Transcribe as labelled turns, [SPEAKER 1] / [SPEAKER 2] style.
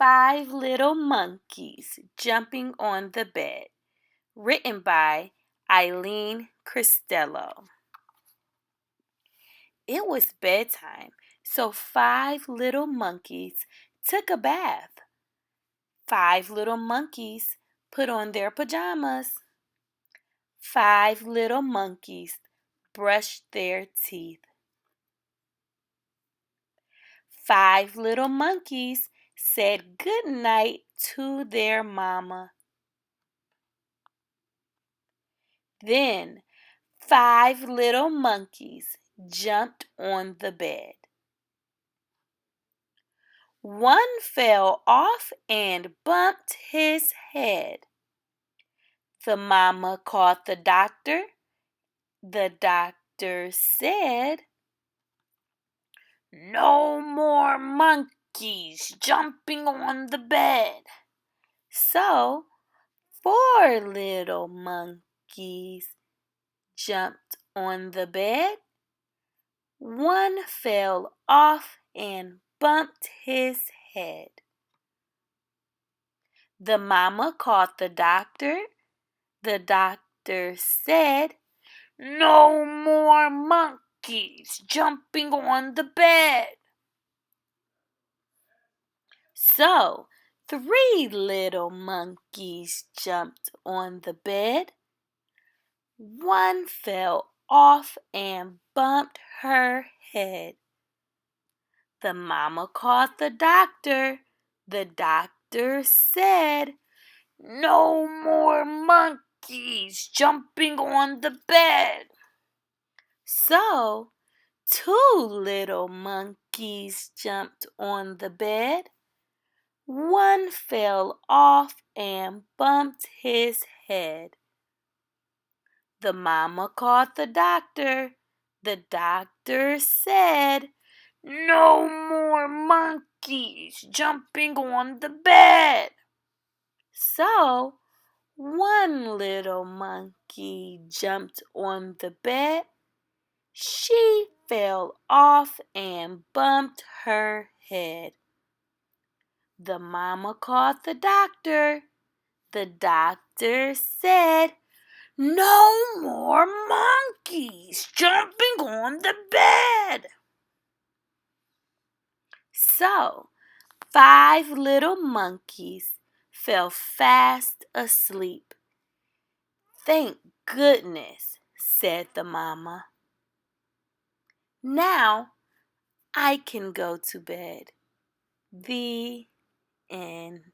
[SPEAKER 1] Five Little Monkeys Jumping on the Bed, written by Eileen Christelow. It was bedtime, so five little monkeys took a bath. Five little monkeys put on their pajamas. Five little monkeys brushed their teeth. Five little monkeys said good night to their mama. Then five little monkeys jumped on the bed. One fell off and bumped his head. The mama called the doctor. The doctor said, "No more monkeys jumping on the bed." So, four little monkeys jumped on the bed. One fell off and bumped his head. The mama called the doctor. The doctor said, "No more monkeys jumping on the bed." So, three little monkeys jumped on the bed. One fell off and bumped her head. The mama called the doctor. The doctor said, "No more monkeys jumping on the bed." So, two little monkeys jumped on the bed. One fell off and bumped his head. The mama called the doctor. The doctor said, "No more monkeys jumping on the bed." So, one little monkey jumped on the bed. She fell off and bumped her head. The mama called the doctor. The doctor said, "No more monkeys jumping on the bed." So, five little monkeys fell fast asleep. "Thank goodness," said the mama. "Now I can go to bed." The end.